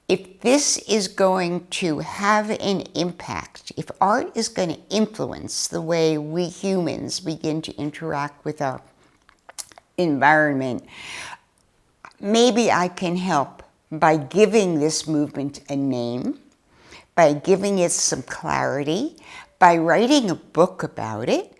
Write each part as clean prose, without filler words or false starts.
if this is going to have an impact, if art is going to influence the way we humans begin to interact with our environment, maybe I can help by giving this movement a name, by giving it some clarity, by writing a book about it.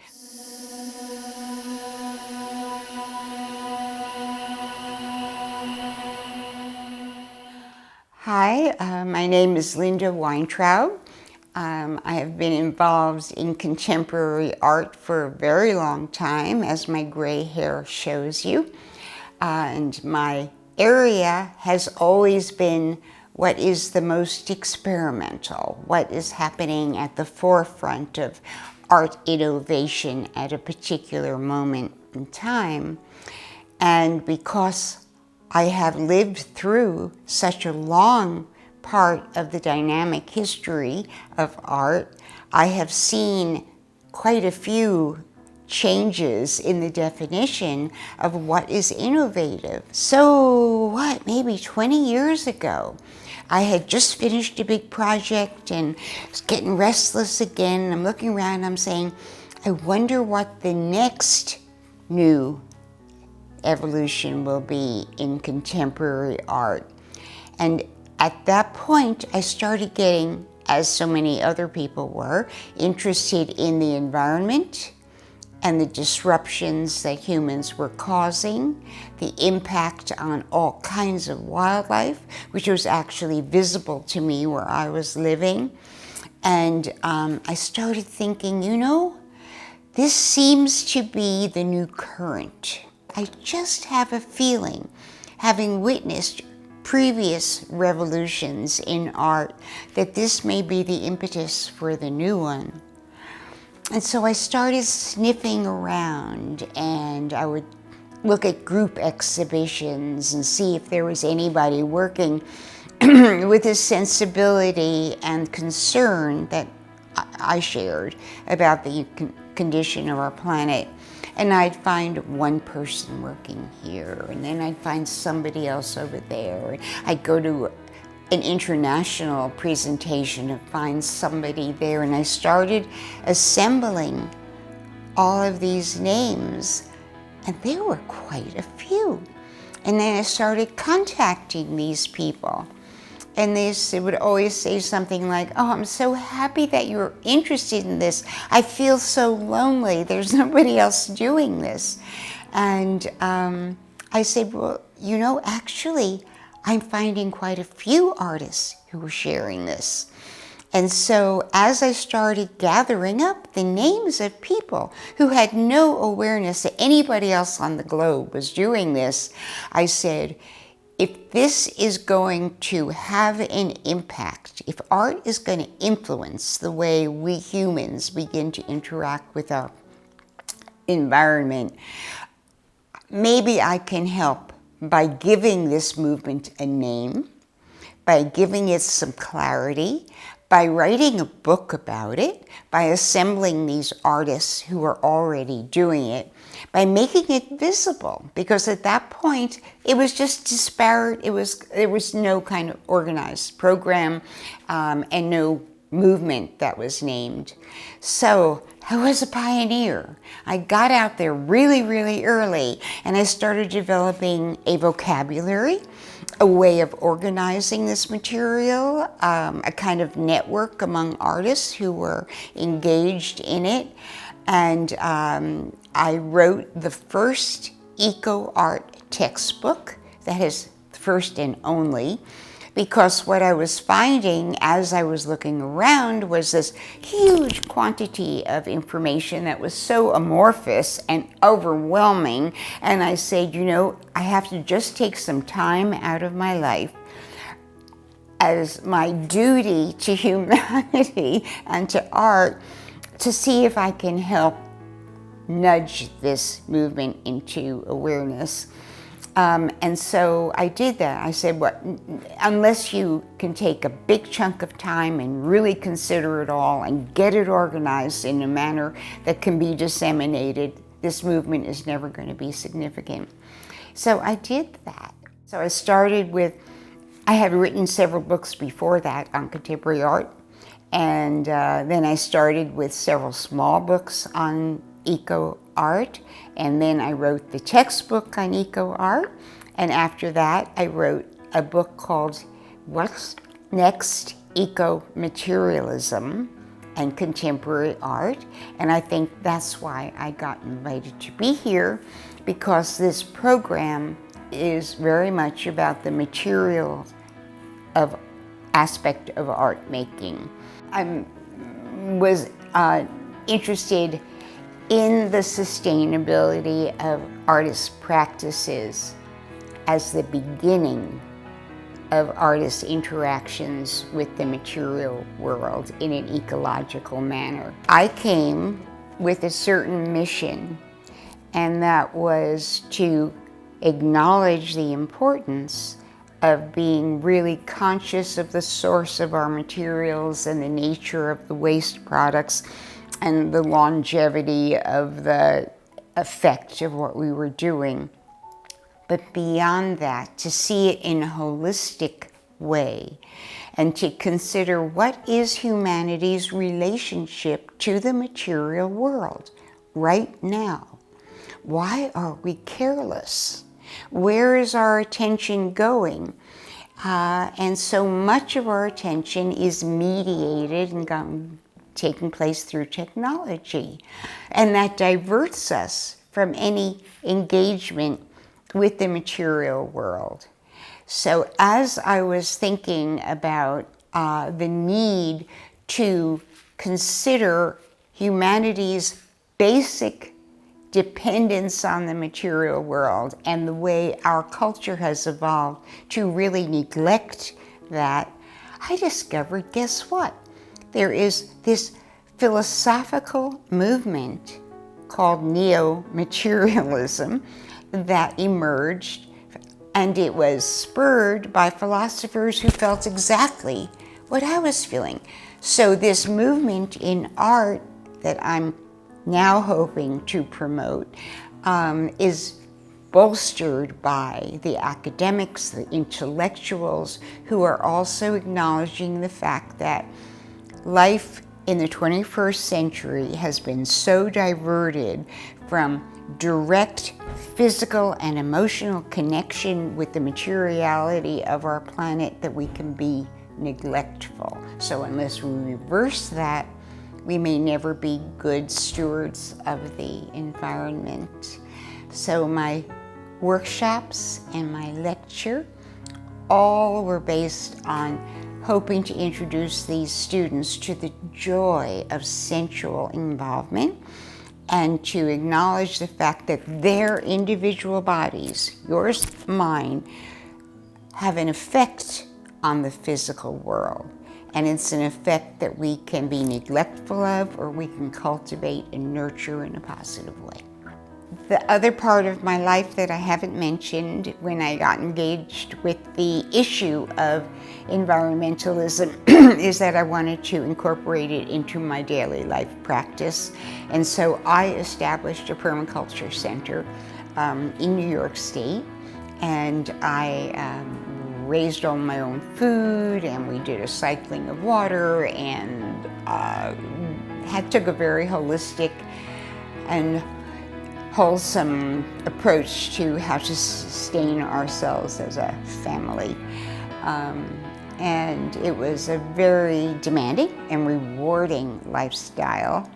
Hi, my name is Linda WEINDTRAUB. I have been involved in contemporary art for a very long time, as my gray hair shows you. And my area has always been what is the most experimental, what is happening at the forefront of art innovation at a particular moment in time. And because I have lived through such a long part of the dynamic history of art, I have seen quite a few changes in the definition of what is innovative. So what, maybe 20 years ago, I had just finished a big project and was getting restless again. I'm looking around, I'm saying, I wonder what the next new evolution will be in contemporary art. And at that point, I started getting, as so many other people were, interested in the environment and the disruptions that humans were causing, the impact on all kinds of wildlife, which was actually visible to me where I was living. And I started thinking, you know, this seems to be the new current. I just have a feeling, having witnessed previous revolutions in art, that this may be the impetus for the new one. And so I started sniffing around, and I would look at group exhibitions and see if there was anybody working with a sensibility and concern that I shared about the condition of our planet. And I'd find one person working here, and then I'd find somebody else over there. I'd go to an international presentation and find somebody there, and I started assembling all of these names, and there were quite a few. And then I started contacting these people. And they would always say something like, oh, I'm so happy that you're interested in this. I feel so lonely. There's nobody else doing this. And I said, well, you know, actually, I'm finding quite a few artists who are sharing this. And so as I started gathering up the names of people who had no awareness that anybody else on the globe was doing this, I said, if this is going to have an impact, if art is going to influence the way we humans begin to interact with our environment, maybe I can help by giving this movement a name, by giving it some clarity, by writing a book about it, by assembling these artists who are already doing it, by making it visible, because at that point it was just disparate. There was no kind of organized program and no movement that was named. So I was a pioneer. I got out there really, really early, and I started developing a vocabulary, a way of organizing this material, a kind of network among artists who were engaged in it. And I wrote the first eco-art textbook, that is first and only, because what I was finding as I was looking around was this huge quantity of information that was so amorphous and overwhelming. And I said, you know, I have to just take some time out of my life as my duty to humanity and to art to see if I can help nudge this movement into awareness. And so I did that. I said, what, unless you can take a big chunk of time and really consider it all and get it organized in a manner that can be disseminated, this movement is never going to be significant. So I did that. So I started with I had written several books before that on contemporary art, and then I started with several small books on eco art, and then I wrote the textbook on eco art, and after that I wrote a book called What's Next? Eco-Materialism and Contemporary Art, and I think that's why I got invited to be here, because this program is very much about the material aspect of art making. I was interested in the sustainability of artist practices as the beginning of artists' interactions with the material world in an ecological manner. I came with a certain mission, and that was to acknowledge the importance of being really conscious of the source of our materials and the nature of the waste products and the longevity of the effect of what we were doing. But beyond that, to see it in a holistic way and to consider what is humanity's relationship to the material world right now. Why are we careless? Where is our attention going? And so much of our attention is mediated and taking place through technology. And that diverts us from any engagement with the material world. So as I was thinking about the need to consider humanity's basic dependence on the material world and the way our culture has evolved to really neglect that, I discovered, guess what? There is this philosophical movement called neo-materialism that emerged, and it was spurred by philosophers who felt exactly what I was feeling. So this movement in art that I'm now hoping to promote is bolstered by the academics, the intellectuals, who are also acknowledging the fact that life in the 21st century has been so diverted from direct physical and emotional connection with the materiality of our planet that we can be neglectful. So unless we reverse that, we may never be good stewards of the environment. So my workshops and my lecture all were based on hoping to introduce these students to the joy of sensual involvement and to acknowledge the fact that their individual bodies, yours, mine, have an effect on the physical world. And it's an effect that we can be neglectful of, or we can cultivate and nurture in a positive way. The other part of my life that I haven't mentioned when I got engaged with the issue of environmentalism is that I wanted to incorporate it into my daily life practice. And so I established a permaculture center in New York State, and I raised all my own food, and we did a cycling of water, and took a very holistic and wholesome approach to how to sustain ourselves as a family. And it was a very demanding and rewarding lifestyle.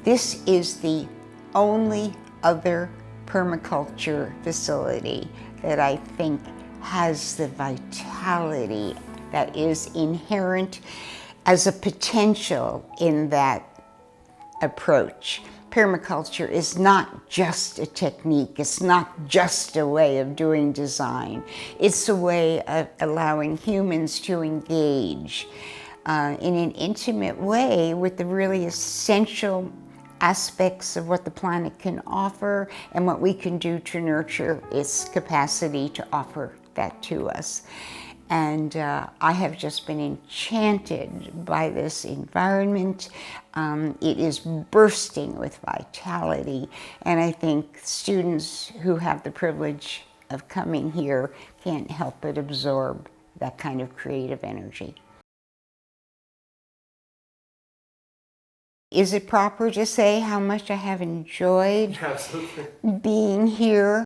This is the only other permaculture facility that I think has the vitality that is inherent as a potential in that approach. Permaculture is not just a technique, it's not just a way of doing design. It's a way of allowing humans to engage in an intimate way with the really essential aspects of what the planet can offer and what we can do to nurture its capacity to offer that to us. And I have just been enchanted by this environment. It is bursting with vitality, and I think students who have the privilege of coming here can't help but absorb that kind of creative energy. Is it proper to say how much I have enjoyed Absolutely. being here?